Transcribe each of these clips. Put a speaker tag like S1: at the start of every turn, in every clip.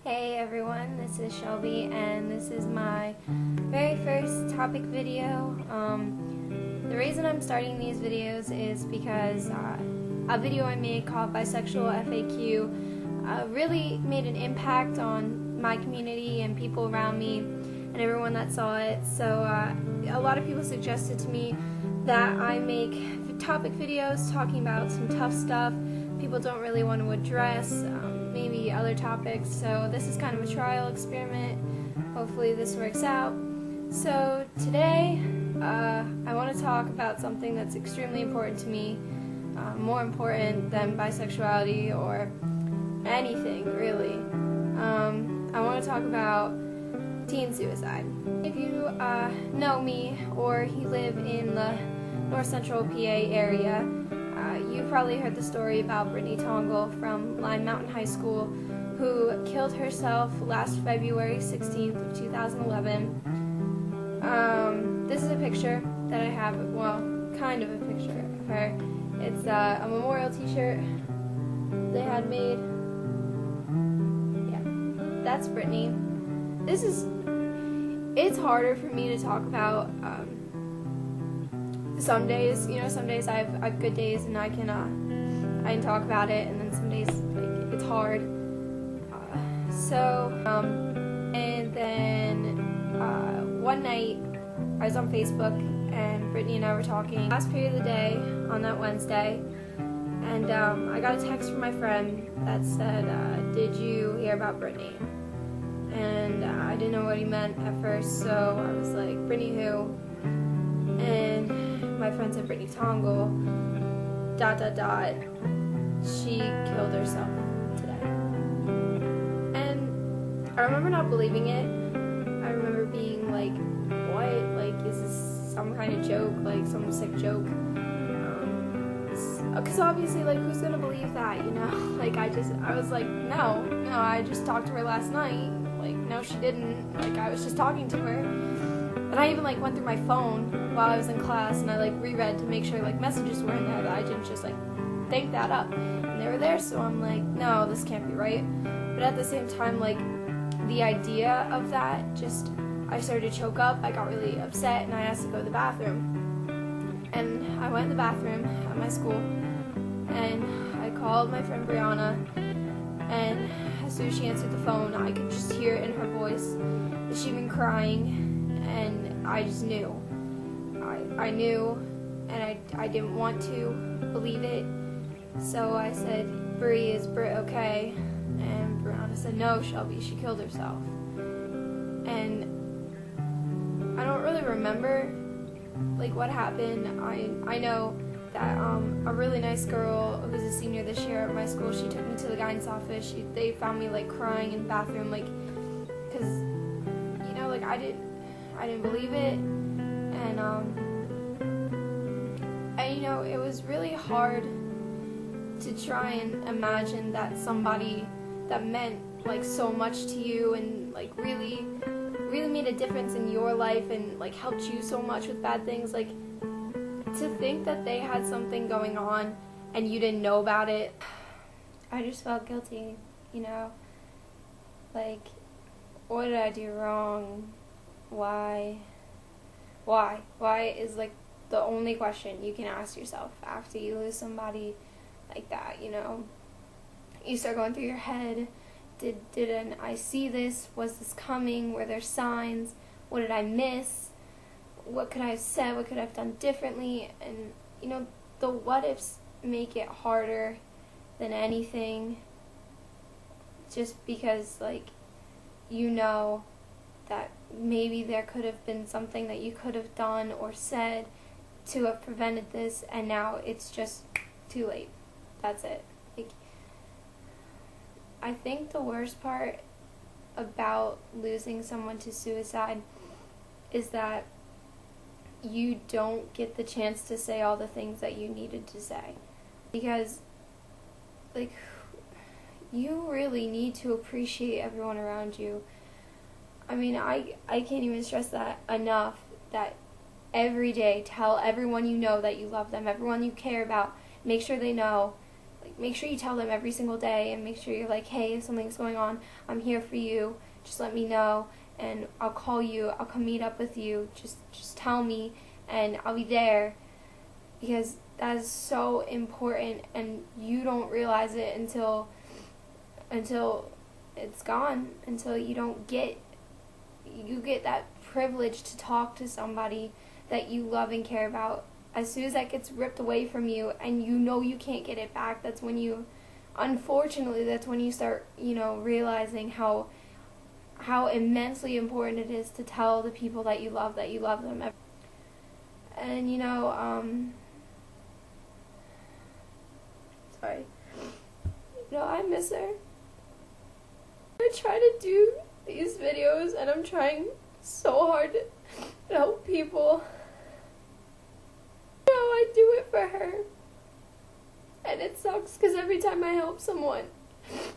S1: Hey everyone, this is Shelby and this is my very first topic video. The reason I'm starting these videos is because a video I made called Bisexual FAQ really made an impact on my community and people around me and everyone that saw it. So a lot of people suggested to me that I make topic videos talking about some tough stuff people don't really want to address, maybe other topics. So this is kind of a trial experiment. Hopefully this works out. So today I want to talk about something that's extremely important to me, more important than bisexuality or anything really. I want to talk about teen suicide. If you know me or you live in the North Central PA area, you've probably heard the story about Britney Tongel from Lime Mountain High School, who killed herself last February 16th of 2011. This is a picture that I have, well, kind of a picture of her. It's a memorial t-shirt they had made. Yeah, that's Britney. It's harder for me to talk about. Some days, some days I have good days and I can talk about it, and then some days like it's hard. And then one night I was on Facebook and Brittany and I were talking last period of the day on that Wednesday, and I got a text from my friend that said, "Did you hear about Brittany?" And I didn't know what he meant at first, so I was like, "Brittany who?" And my friend said, "Britney Tongel, ... she killed herself today." And I remember not believing it. I remember being like, what? Like, is this some kind of joke? Like, some sick joke? Because obviously, like, who's gonna believe that, Like, I was like, no, I just talked to her last night. Like, no, she didn't. Like, I was just talking to her. And I even, like, went through my phone while I was in class, and I, like, reread to make sure, like, messages were in there, that I didn't just, like, think that up. And they were there, so I'm like, no, this can't be right. But at the same time, like, the idea of that I started to choke up, I got really upset, and I asked to go to the bathroom. And I went in the bathroom at my school, and I called my friend Brianna, and as soon as she answered the phone, I could just hear it in her voice that she'd been crying. And I just knew. I knew, and I didn't want to believe it. So I said, "Bri, is Brit okay?" And Brianna said, "No, Shelby, she killed herself." And I don't really remember, like, what happened. I know that a really nice girl who was a senior this year at my school, she took me to the guidance office. They found me, like, crying in the bathroom, like, because, like, I didn't believe it, and it was really hard to try and imagine that somebody that meant, like, so much to you and, like, really made a difference in your life and, like, helped you so much with bad things, like, to think that they had something going on and you didn't know about it. I just felt guilty, like, what did I do wrong? Why is, like, the only question you can ask yourself after you lose somebody like that, You start going through your head, didn't I see this? Was this coming? Were there signs? What did I miss? What could I have said? What could I have done differently? And, the what ifs make it harder than anything, just because, like, that maybe there could have been something that you could have done or said to have prevented this, and now it's just too late. That's it. Like, I think the worst part about losing someone to suicide is that you don't get the chance to say all the things that you needed to say. Because, like, you really need to appreciate everyone around you. I mean, I can't even stress that enough, that every day tell everyone you know that you love them, everyone you care about, make sure they know like, make sure you tell them every single day, and make sure you're like, hey, if something's going on, I'm here for you. Just let me know, and I'll call you. I'll come meet up with you. Just tell me, and I'll be there, because that is so important, and you don't realize it until it's gone, until you get that privilege to talk to somebody that you love and care about. As soon as that gets ripped away from you and you know you can't get it back, that's when you start, realizing how immensely important it is to tell the people that you love them. And sorry. I miss her. I try to do these videos, and I'm trying so hard to help people. I do it for her. And it sucks because every time I help someone,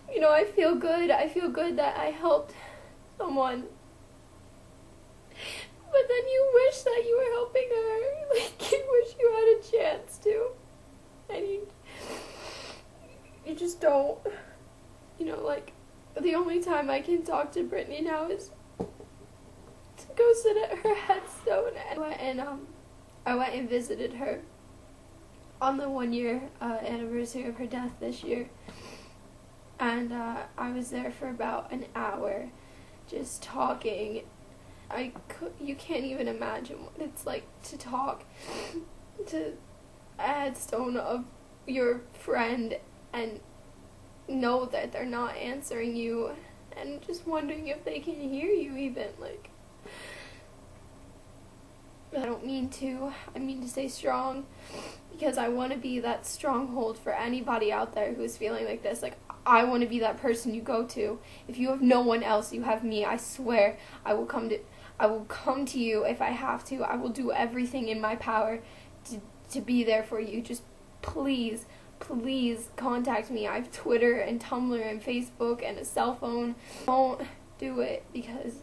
S1: I feel good. I feel good that I helped someone. But then you wish that you were helping her. Like, you wish you had a chance to. And you just don't. The only time I can talk to Britney now is to go sit at her headstone. And I went and visited her on the 1-year anniversary of her death this year. And I was there for about an hour just talking. You can't even imagine what it's like to talk to a headstone of your friend and know that they're not answering you, and just wondering if they can hear you even. I don't mean to. I mean to stay strong, because I want to be that stronghold for anybody out there who's feeling like this. I want to be that person you go to. If you have no one else, you have me. I swear I will come to you if I have to. I will do everything in my power to be there for you. Just please contact me. I have Twitter and Tumblr and Facebook and a cell phone. Don't do it, because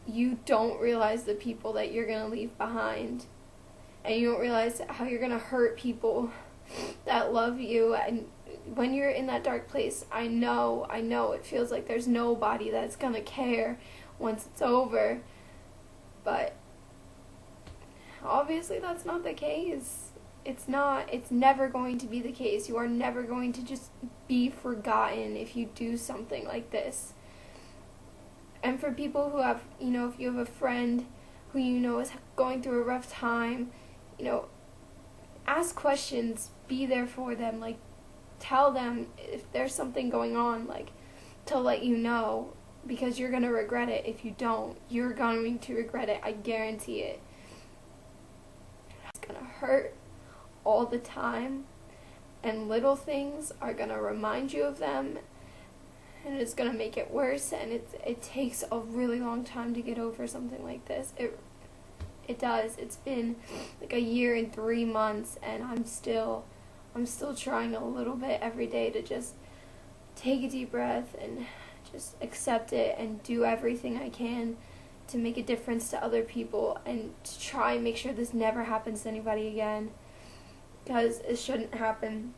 S1: you don't realize the people that you're going to leave behind. And you don't realize how you're going to hurt people that love you. And when you're in that dark place, I know it feels like there's nobody that's going to care once it's over. But obviously that's not the case. It's not. It's never going to be the case. You are never going to just be forgotten if you do something like this. And for people who have, if you have a friend who is going through a rough time, ask questions, be there for them, tell them if there's something going on, to let you know, because you're going to regret it if you don't. You're going to regret it, I guarantee it. It's going to hurt all the time, and little things are going to remind you of them, and it's going to make it worse, and it takes a really long time to get over something like this. It does. It's been 1 year and 3 months, and I'm still trying a little bit every day to just take a deep breath and just accept it and do everything I can to make a difference to other people, and to try and make sure this never happens to anybody again, because it shouldn't happen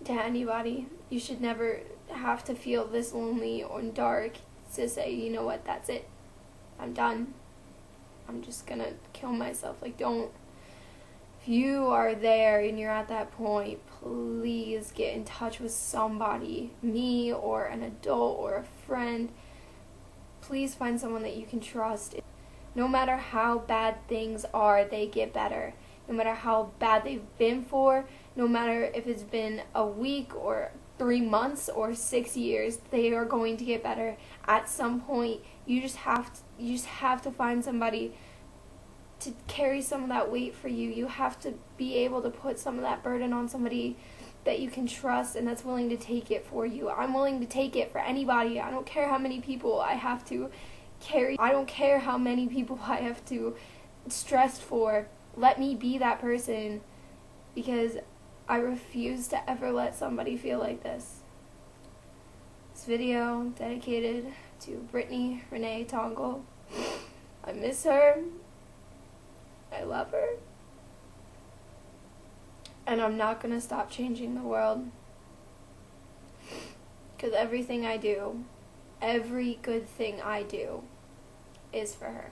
S1: to anybody. You should never have to feel this lonely or dark to say, you know what, that's it. I'm done. I'm just gonna kill myself. Don't. If you are there and you're at that point, please get in touch with somebody, me or an adult or a friend. Please find someone that you can trust. No matter how bad things are, they get better. No matter how bad they've been for, no matter if it's been a week or 3 months or 6 years, they are going to get better. At some point, you just have to find somebody to carry some of that weight for you. You have to be able to put some of that burden on somebody that you can trust and that's willing to take it for you. I'm willing to take it for anybody. I don't care how many people I have to carry. I don't care how many people I have to stress for. Let me be that person, because I refuse to ever let somebody feel like this. This video dedicated to Britney Renee Tongel. I miss her. I love her. And I'm not going to stop changing the world. Because everything I do, every good thing I do, is for her.